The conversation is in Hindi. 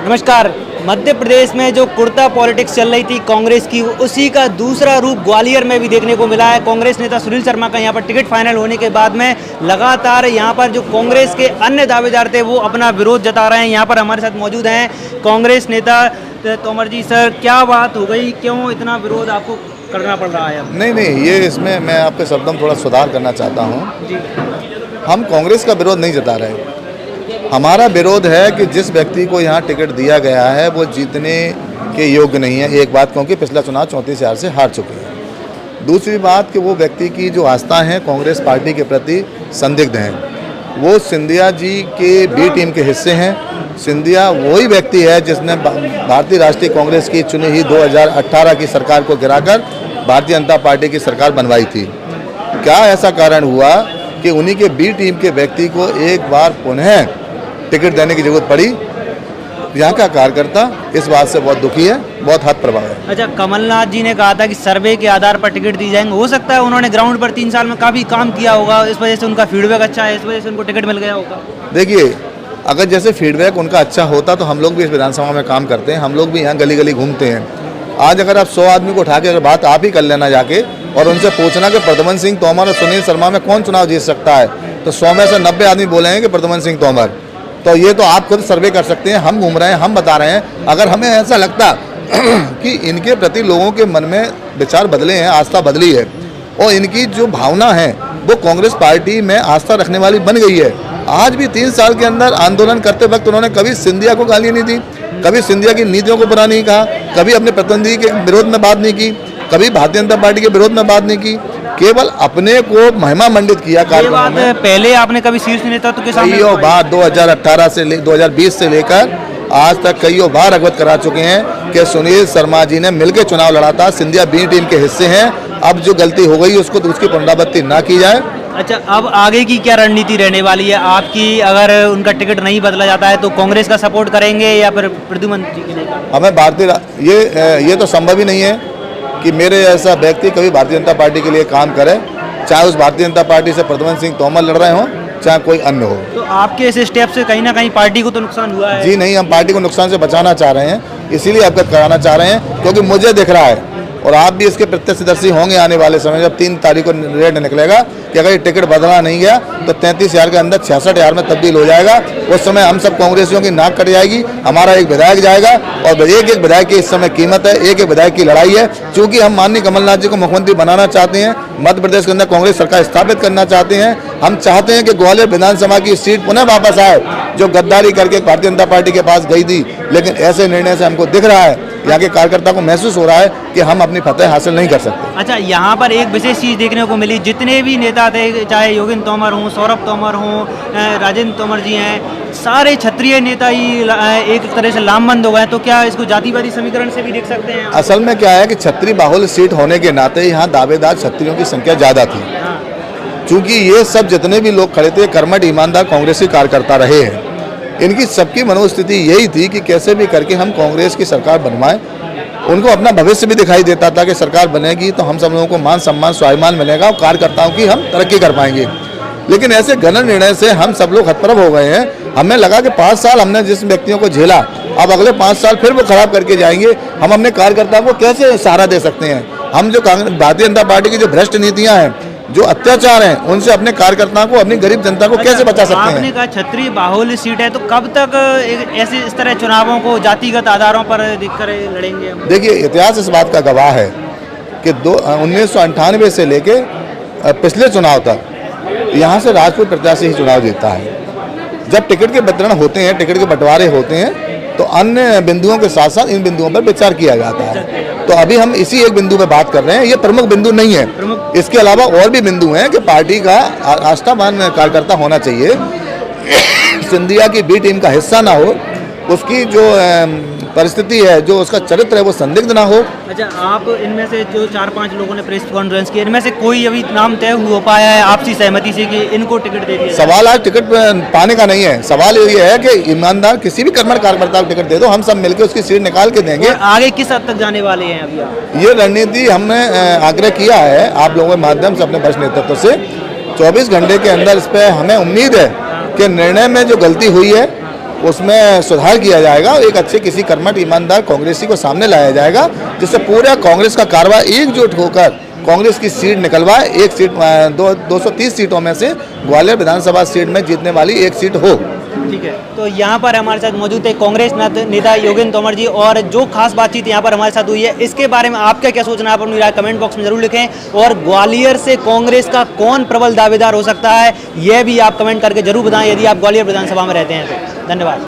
नमस्कार। मध्य प्रदेश में जो कुर्ता पॉलिटिक्स चल रही थी कांग्रेस की, उसी का दूसरा रूप ग्वालियर में भी देखने को मिला है। कांग्रेस नेता सुनील शर्मा का यहाँ पर टिकट फाइनल होने के बाद में लगातार यहाँ पर जो कांग्रेस के अन्य दावेदार थे वो अपना विरोध जता रहे हैं। यहाँ पर हमारे साथ मौजूद हैं कांग्रेस नेता तोमर जी। सर, क्या बात हो गई, क्यों इतना विरोध आपको करना पड़ रहा है अब? नहीं, ये इसमें मैं आपके शब्दों में थोड़ा सुधार करना चाहता हूँ जी। हम कांग्रेस का विरोध नहीं जता रहे। हमारा विरोध है कि जिस व्यक्ति को यहाँ टिकट दिया गया है वो जीतने के योग्य नहीं है। एक बात, क्योंकि पिछला चुनाव 34,000 से हार चुके हैं। दूसरी बात कि वो व्यक्ति की जो आस्था है कांग्रेस पार्टी के प्रति संदिग्ध हैं। वो सिंधिया जी के बी टीम के हिस्से हैं। सिंधिया वही व्यक्ति है जिसने भारतीय राष्ट्रीय कांग्रेस की चुनी हुई 2018 की सरकार को गिराकर भारतीय जनता पार्टी की सरकार बनवाई थी। क्या ऐसा कारण हुआ कि उन्हीं के बी टीम के व्यक्ति को एक बार पुनः टिकट देने की जरूरत पड़ी? यहाँ का कार्यकर्ता इस बात से बहुत दुखी है, बहुत हद प्रभाव है। अच्छा, कमलनाथ जी ने कहा था कि सर्वे के आधार पर टिकट दी जाएंगे। हो सकता है उन्होंने ग्राउंड पर 3 साल में काफ़ी काम किया होगा, इस वजह से उनका फीडबैक अच्छा है, इस वजह से उनको टिकट मिल गया होगा। देखिए, अगर जैसे फीडबैक उनका अच्छा होता तो हम लोग भी इस विधानसभा में काम करते हैं। हम लोग भी यहाँ गली गली घूमते हैं। आज अगर आप 100 आदमी को उठा के अगर बात आप ही कर लेना जाके और उनसे पूछना कि प्रद्युमन सिंह तोमर और सुनील शर्मा में कौन चुनाव जीत सकता है, तो 100 में से 90 आदमी बोलेंगे कि प्रद्युमन सिंह तोमर। तो ये तो आप खुद सर्वे कर सकते हैं। हम घूम रहे हैं, हम बता रहे हैं। अगर हमें ऐसा लगता कि इनके प्रति लोगों के मन में विचार बदले हैं, आस्था बदली है और इनकी जो भावना है वो कांग्रेस पार्टी में आस्था रखने वाली बन गई है। आज भी 3 साल के अंदर आंदोलन करते वक्त उन्होंने कभी सिंधिया को गाली नहीं दी, कभी सिंधिया की नीतियों को बुरा नहीं कहा, कभी अपने प्रतिद्वंदी के विरोध में बात नहीं की, कभी भारतीय जनता पार्टी के विरोध में बात नहीं की, केवल अपने को महिमा मंडित किया। कार्यक्रमों में पहले आपने कभी शीर्ष नेतृत्व के सामने कईयों बार 2018 से 2020 से लेकर आज तक कईयों बार अवगत करा चुके हैं कि सुनील शर्मा जी ने मिलकर चुनाव लड़ा था। सिंधिया बी टीम के हिस्से हैं। अब जो गलती हो गई उसको उसकी पुनरावृत्ति ना की जाए। अच्छा, अब आगे की क्या रणनीति रहने वाली है आपकी? अगर उनका टिकट नहीं बदला जाता है तो कांग्रेस का सपोर्ट करेंगे या फिर प्रद्युमन जी की? हमें भारतीय ये तो संभव ही नहीं है कि मेरे ऐसा व्यक्ति कभी भारतीय जनता पार्टी के लिए काम करे, चाहे उस भारतीय जनता पार्टी से प्रद्युमन सिंह तोमर लड़ रहे हों चाहे कोई अन्य हो। तो आपके इस स्टेप से कहीं ना कहीं पार्टी को तो नुकसान हुआ है? जी नहीं, हम पार्टी को नुकसान से बचाना चाह रहे हैं, इसीलिए अवगत कराना चाह रहे हैं, क्योंकि मुझे दिख रहा है और आप भी इसके प्रत्यक्षदर्शी होंगे आने वाले समय जब 3 तारीख को रेट निकलेगा कि अगर ये टिकट बदला नहीं गया तो 33,000 के अंदर 66,000 में तब्दील हो जाएगा। उस समय हम सब कांग्रेसियों की नाक कट जाएगी, हमारा एक विधायक जाएगा और एक एक विधायक की इस समय कीमत है, एक एक विधायक की लड़ाई है। चूंकि हम माननीय कमलनाथ जी को मुख्यमंत्री बनाना चाहते हैं, मध्य प्रदेश के अंदर कांग्रेस सरकार स्थापित करना चाहते हैं। हम चाहते हैं कि ग्वालियर विधानसभा की सीट पुनः वापस आए, जो गद्दारी करके भारतीय जनता पार्टी के पास गई थी। लेकिन ऐसे निर्णय से हमको दिख रहा है, यहाँ के कार्यकर्ता को महसूस हो रहा है कि हम अपनी फतह हासिल नहीं कर सकते। अच्छा, यहाँ पर एक विशेष चीज़ देखने को मिली, जितने भी नेता थे, चाहे योगेंद्र तोमर हों, सौरभ तोमर हों, राजेंद्र तोमर जी हैं, सारे क्षत्रिय नेता ही एक तरह से लामबंद हो गए। तो क्या इसको जातिवादी समीकरण से भी देख सकते हैं? असल में क्या है कि क्षत्रिय बाहुल्य सीट होने के नाते यहाँ दावेदार क्षत्रियों की संख्या ज़्यादा थी। चूँकि ये सब जितने भी लोग खड़े थे कर्मठ ईमानदार कांग्रेसी कार्यकर्ता रहे हैं। इनकी सबकी मनोस्थिति यही थी कि कैसे भी करके हम कांग्रेस की सरकार बनवाएं। उनको अपना भविष्य भी दिखाई देता था कि सरकार बनेगी तो हम सब लोगों को मान सम्मान स्वाभिमान मिलेगा और कार्यकर्ताओं की हम तरक्की कर पाएंगे। लेकिन ऐसे गलत निर्णय से हम सब लोग हतप्रभ हो गए हैं। हमें लगा कि 5 साल हमने जिस व्यक्तियों को झेला, अब अगले 5 साल फिर वो खराब करके जाएंगे। हम अपने कार्यकर्ताओं को कैसे सहारा दे सकते हैं? हम जो भारतीय जनता पार्टी की जो भ्रष्ट नीतियाँ हैं, जो अत्याचार हैं, उनसे अपने कार्यकर्ताओं को, अपनी गरीब जनता को कैसे बचा सकते हैं? आपने कहा क्षत्रिय बाहुल्य सीट है, तो कब तक ऐसे इस तरह चुनावों को जातिगत आधारों पर देखकर लड़ेंगे? देखिए, इतिहास इस बात का गवाह है कि 1998 से लेके पिछले चुनाव तक यहाँ से राजपूत प्रत्याशी ही चुनाव जीतता है। जब टिकट के वितरण होते हैं, टिकट के बंटवारे होते हैं, तो अन्य बिंदुओं के साथ साथ इन बिंदुओं पर विचार किया जाता है। तो अभी हम इसी एक बिंदु पे बात कर रहे हैं। ये प्रमुख बिंदु नहीं है, इसके अलावा और भी बिंदु हैं कि पार्टी का आस्थावान कार्यकर्ता होना चाहिए। सिंधिया की बी टीम का हिस्सा ना हो, उसकी जो परिस्थिति है, जो उसका चरित्र है, वो संदिग्ध ना हो। अच्छा, आप इनमें से जो 4-5 लोगों ने प्रेस कॉन्फ्रेंस की, इनमें से कोई अभी नाम तय हो पाया है आपसी सहमति से कि इनको टिकट दे दिया? सवाल आज टिकट पाने का नहीं है। सवाल ये है कि ईमानदार किसी भी कर्मठ कार्यकर्ता को टिकट दे दो, हम सब मिलकर उसकी सीट निकाल के देंगे। आगे किस हद तक जाने वाले हैं अभी आप? ये रणनीति हमने आग्रह किया है आप लोगों के माध्यम से अपने वरिष्ठ नेतृत्व से। 24 घंटे के अंदर इस पर हमें उम्मीद है कि निर्णय में जो गलती हुई है उसमें सुधार किया जाएगा और एक अच्छे किसी कर्मठ ईमानदार कांग्रेसी को सामने लाया जाएगा, जिससे पूरा कांग्रेस का कारवा एकजुट होकर कांग्रेस की सीट निकलवाए। एक सीट 230 सीटों में से ग्वालियर विधानसभा सीट में जीतने वाली एक सीट हो। ठीक है, तो यहाँ पर हमारे साथ मौजूद है कांग्रेस नेता योगेंद्र तोमर जी, और जो खास बातचीत यहाँ पर हमारे साथ हुई है इसके बारे में आपका क्या सोचना है, आप अपनी राय कमेंट बॉक्स में जरूर लिखें। और ग्वालियर से कांग्रेस का कौन प्रबल दावेदार हो सकता है यह भी आप कमेंट करके जरूर बताएं, यदि आप ग्वालियर विधानसभा में रहते हैं तो। धन्यवाद।